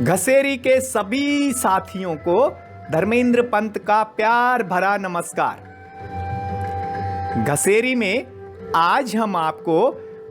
घसेरी के सभी साथियों को धर्मेंद्र पंत का प्यार भरा नमस्कार। घसेरी में आज हम आपको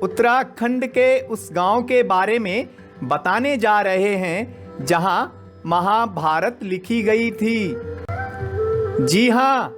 उत्तराखंड के उस गांव के बारे में बताने जा रहे हैं जहां महाभारत लिखी गई थी। जी हाँ,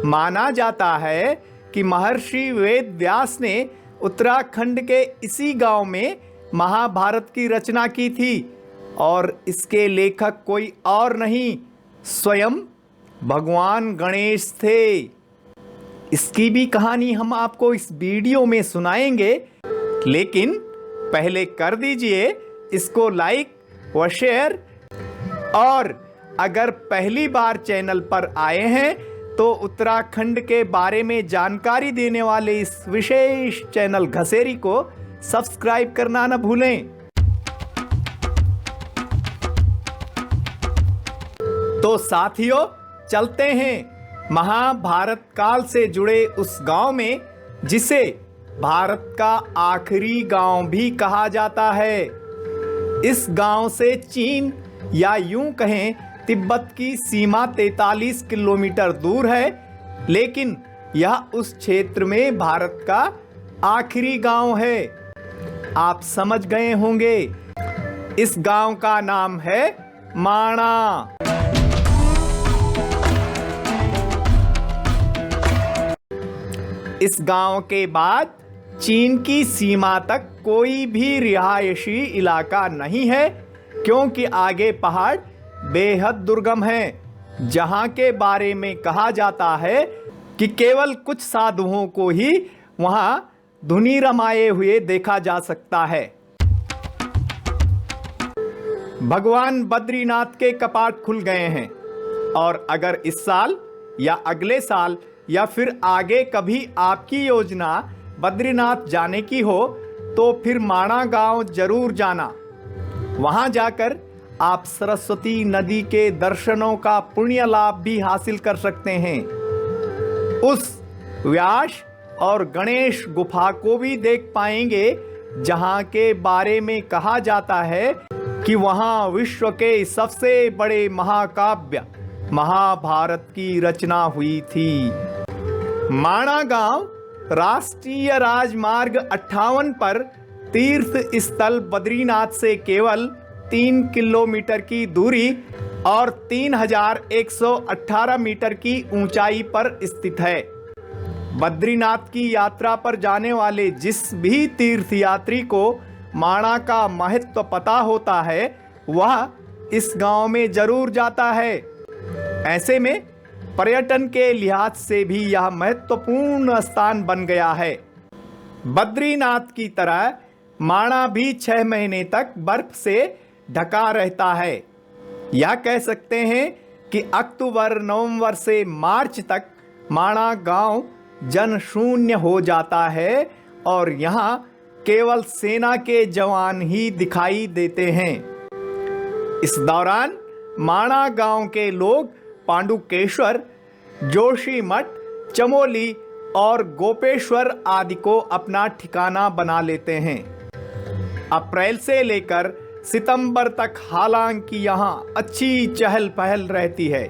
माना जाता है कि महर्षि वेद व्यास ने उत्तराखंड के इसी गांव में महाभारत की रचना की थी और इसके लेखक कोई और नहीं, स्वयं भगवान गणेश थे। इसकी भी कहानी हम आपको इस वीडियो में सुनाएंगे, लेकिन पहले कर दीजिए इसको लाइक व शेयर, और अगर पहली बार चैनल पर आए हैं तो उत्तराखंड के बारे में जानकारी देने वाले इस विशेष चैनल घसेरी को सब्सक्राइब करना न भूलें। तो साथियों, चलते हैं महाभारत काल से जुड़े उस गांव में जिसे भारत का आखिरी गांव भी कहा जाता है। इस गांव से चीन या यूं कहें तिब्बत की सीमा 43 किलोमीटर दूर है, लेकिन यह उस क्षेत्र में भारत का आखिरी गांव है। आप समझ गए होंगे, इस गांव का नाम है माणा। इस गांव के बाद चीन की सीमा तक कोई भी रिहायशी इलाका नहीं है, क्योंकि आगे पहाड़ बेहद दुर्गम हैं, जहां के बारे में कहा जाता है कि केवल कुछ साधुओं को ही वहां धुनी रमाए हुए देखा जा सकता है। भगवान बद्रीनाथ के कपाट खुल गए हैं और अगर इस साल या अगले साल या फिर आगे कभी आपकी योजना बद्रीनाथ जाने की हो तो फिर माणा गांव जरूर जाना। वहां जाकर आप सरस्वती नदी के दर्शनों का पुण्य लाभ भी हासिल कर सकते हैं। उस व्यास और गणेश गुफा को भी देख पाएंगे, जहां के बारे में कहा जाता है कि वहां विश्व के सबसे बड़े महाकाव्य महाभारत की रचना हुई थी। माणा गांव राष्ट्रीय राजमार्ग 58 पर तीर्थ स्थल बद्रीनाथ से केवल 3 किलोमीटर की दूरी और 3118 मीटर की ऊंचाई पर स्थित है। बद्रीनाथ की यात्रा पर जाने वाले जिस भी तीर्थयात्री को माणा का महत्व पता होता है, वह इस गांव में जरूर जाता है। ऐसे में पर्यटन के लिहाज से भी यह महत्वपूर्ण स्थान बन गया है। बद्रीनाथ की तरह माणा भी 6 महीने तक बर्फ से ढका रहता है। यह कह सकते हैं कि अक्टूबर नवंबर से मार्च तक माणा गांव जनशून्य हो जाता है और यहाँ केवल सेना के जवान ही दिखाई देते हैं। इस दौरान माणा गांव के लोग पांडुकेश्वर, जोशीमठ, चमोली और गोपेश्वर आदि को अपना ठिकाना बना लेते हैं। अप्रैल से लेकर सितंबर तक हालांकि यहाँ अच्छी चहल पहल रहती है।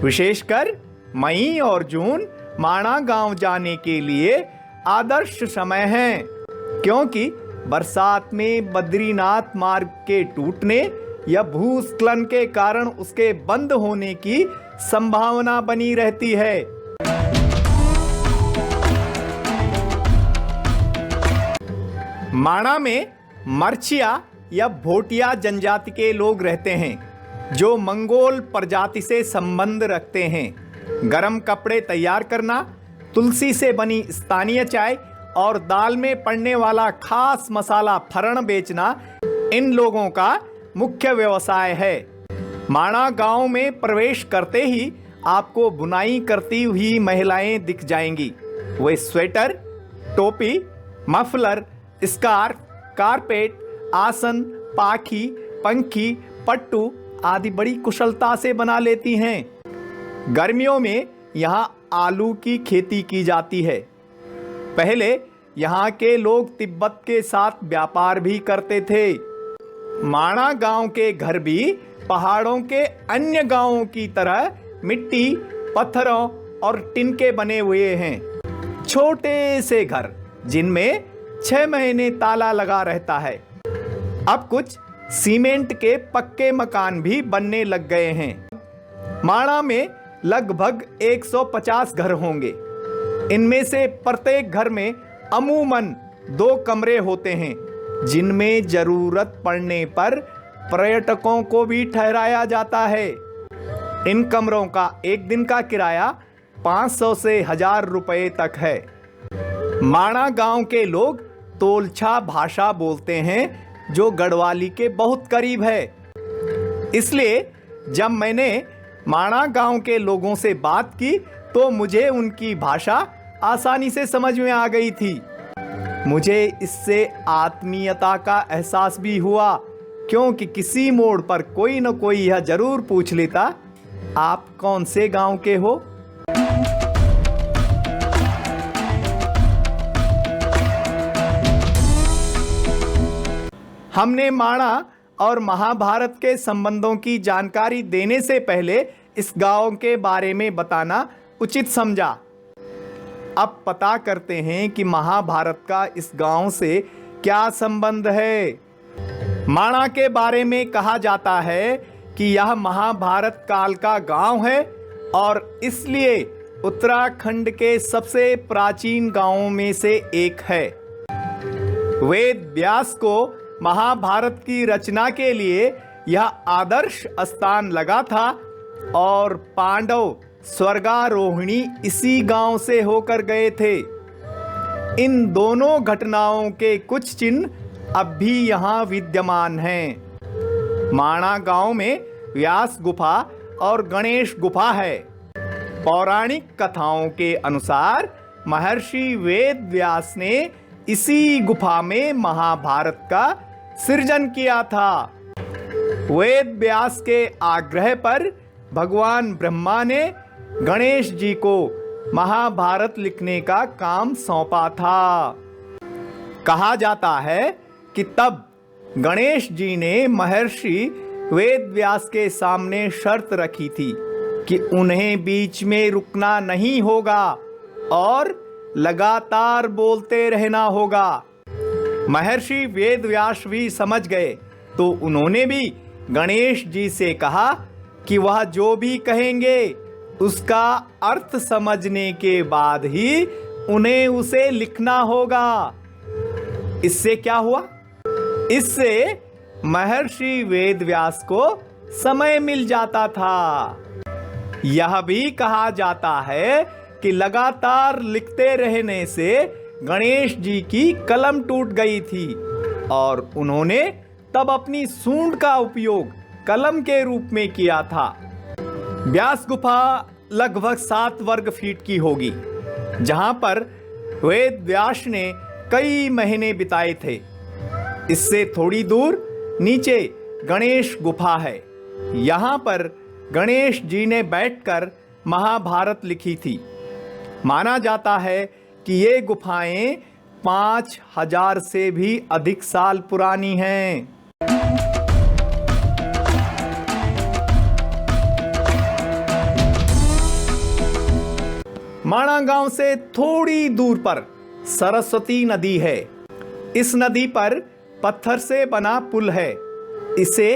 विशेषकर मई और जून माणा गांव जाने के लिए आदर्श समय हैं, क्योंकि बरसात में बद्रीनाथ मार्ग के टूटने या भूस्खलन के कारण उसके बंद होने की संभावना बनी रहती है। माणा में मर्चिया या भोटिया जनजाति के लोग रहते हैं, जो मंगोल प्रजाति से संबंध रखते हैं। गरम कपड़े तैयार करना, तुलसी से बनी स्थानीय चाय और दाल में पड़ने वाला खास मसाला फरण बेचना इन लोगों का मुख्य व्यवसाय है। माणा गांव में प्रवेश करते ही आपको बुनाई करती हुई महिलाएं दिख जाएंगी। वे स्वेटर, टोपी, मफलर, स्कार्फ, कारपेट, आसन, पाखी, पंखी, पट्टू आदि बड़ी कुशलता से बना लेती हैं। गर्मियों में यहाँ आलू की खेती की जाती है। पहले यहाँ के लोग तिब्बत के साथ व्यापार भी करते थे। माणा गांव के घर भी पहाड़ों के अन्य गांवों की तरह मिट्टी, पत्थरों और टिन के बने हुए हैं। छोटे से घर जिनमें 6 महीने ताला लगा रहता है। अब कुछ सीमेंट के पक्के मकान भी बनने लग गए हैं। माणा में लगभग 150 घर होंगे। इनमें से प्रत्येक घर में अमूमन 2 कमरे होते हैं, जिनमें जरूरत पड़ने पर पर्यटकों को भी ठहराया जाता है। इन कमरों का एक दिन का किराया 500 से 1000 रुपए तक है। माणा गांव के लोग तोलछा भाषा बोलते हैं, जो गढ़वाली के बहुत करीब है। इसलिए जब मैंने माणा गांव के लोगों से बात की तो मुझे उनकी भाषा आसानी से समझ में आ गई थी। मुझे इससे आत्मीयता का एहसास भी हुआ, क्योंकि किसी मोड़ पर कोई न कोई यह जरूर पूछ लेता, आप कौन से गांव के हो? हमने माणा और महाभारत के संबंधों की जानकारी देने से पहले इस गांव के बारे में बताना उचित समझा। अब पता करते हैं कि महाभारत का इस गांव से क्या संबंध है। माणा के बारे में कहा जाता है कि यह महाभारत काल का गांव है और इसलिए उत्तराखंड के सबसे प्राचीन गांवों में से एक है। वेद व्यास को महाभारत की रचना के लिए यह आदर्श स्थान लगा था और पांडव स्वर्गारोहिणी इसी गांव से होकर गए थे। इन दोनों घटनाओं के कुछ चिन्ह अब भी यहाँ विद्यमान हैं। माणा गांव में व्यास गुफा और गणेश गुफा है। पौराणिक कथाओं के अनुसार महर्षि वेद व्यास ने इसी गुफा में महाभारत का सृजन किया था। वेद व्यास के आग्रह पर भगवान ब्रह्मा ने गणेश जी को महाभारत लिखने का काम सौंपा था। कहा जाता है कि तब गणेश जी ने महर्षि वेद व्यास के सामने शर्त रखी थी कि उन्हें बीच में रुकना नहीं होगा और लगातार बोलते रहना होगा। महर्षि वेद व्यास भी समझ गए, तो उन्होंने भी गणेश जी से कहा कि वह जो भी कहेंगे उसका अर्थ समझने के बाद ही उन्हें उसे लिखना होगा। इससे क्या हुआ? इससे महर्षि वेद व्यास को समय मिल जाता था। यह भी कहा जाता है कि लगातार लिखते रहने से गणेश जी की कलम टूट गई थी और उन्होंने तब अपनी सूंड का उपयोग कलम के रूप में किया था। व्यास गुफा लगभग 7 वर्ग फीट की होगी, जहां पर वेद व्यास ने कई महीने बिताए थे। इससे थोड़ी दूर नीचे गणेश गुफा है। यहाँ पर गणेश जी ने बैठकर महाभारत लिखी थी। माना जाता है कि ये गुफाएं 5000 से भी अधिक साल पुरानी हैं। माणा गांव से थोड़ी दूर पर सरस्वती नदी है। इस नदी पर पत्थर से बना पुल है। इसे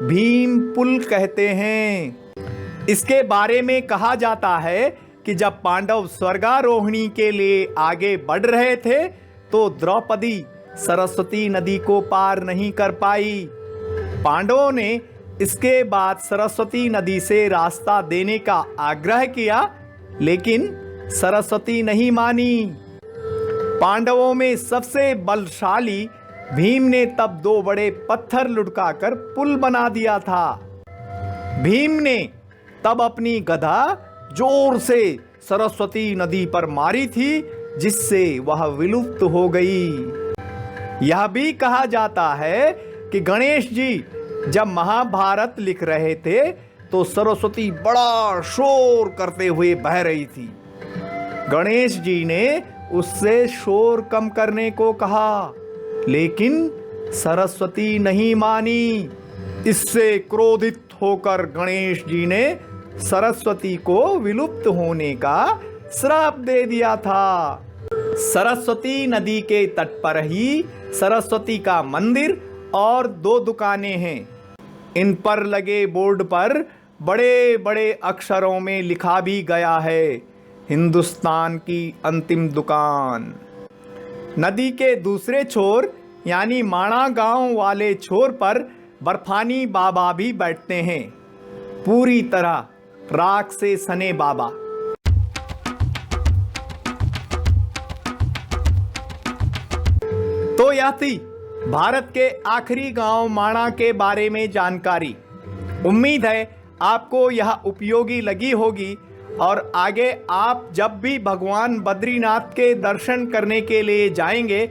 भीम पुल कहते हैं। इसके बारे में कहा जाता है कि जब पांडव स्वर्गारोहिणी के लिए आगे बढ़ रहे थे तो द्रौपदी सरस्वती नदी को पार नहीं कर पाई। पांडवों ने इसके बाद सरस्वती नदी से रास्ता देने का आग्रह किया, लेकिन सरस्वती नहीं मानी। पांडवों में सबसे बलशाली भीम ने तब 2 बड़े पत्थर लुढ़काकर पुल बना दिया था। भीम ने तब अपनी गदा जोर से सरस्वती नदी पर मारी थी, जिससे वह विलुप्त हो गई। यह भी कहा जाता है कि गणेश जी जब महाभारत लिख रहे थे तो सरस्वती बड़ा शोर करते हुए बह रही थी। गणेश जी ने उससे शोर कम करने को कहा, लेकिन सरस्वती नहीं मानी। इससे क्रोधित होकर गणेश जी ने सरस्वती को विलुप्त होने का श्राप दे दिया था। सरस्वती नदी के तट पर ही सरस्वती का मंदिर और 2 दुकानें हैं। इन पर लगे बोर्ड पर बड़े बड़े अक्षरों में लिखा भी गया है, हिंदुस्तान की अंतिम दुकान। नदी के दूसरे छोर यानी माणा गांव वाले छोर पर बर्फानी बाबा भी बैठते हैं, पूरी तरह राख से सने बाबा। तो यह थी भारत के आखिरी गांव माणा के बारे में जानकारी। उम्मीद है आपको यह उपयोगी लगी होगी और आगे आप जब भी भगवान बद्रीनाथ के दर्शन करने के लिए जाएंगे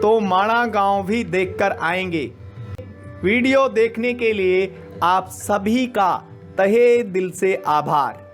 तो माणा गांव भी देखकर आएंगे। वीडियो देखने के लिए आप सभी का तहे दिल से आभार।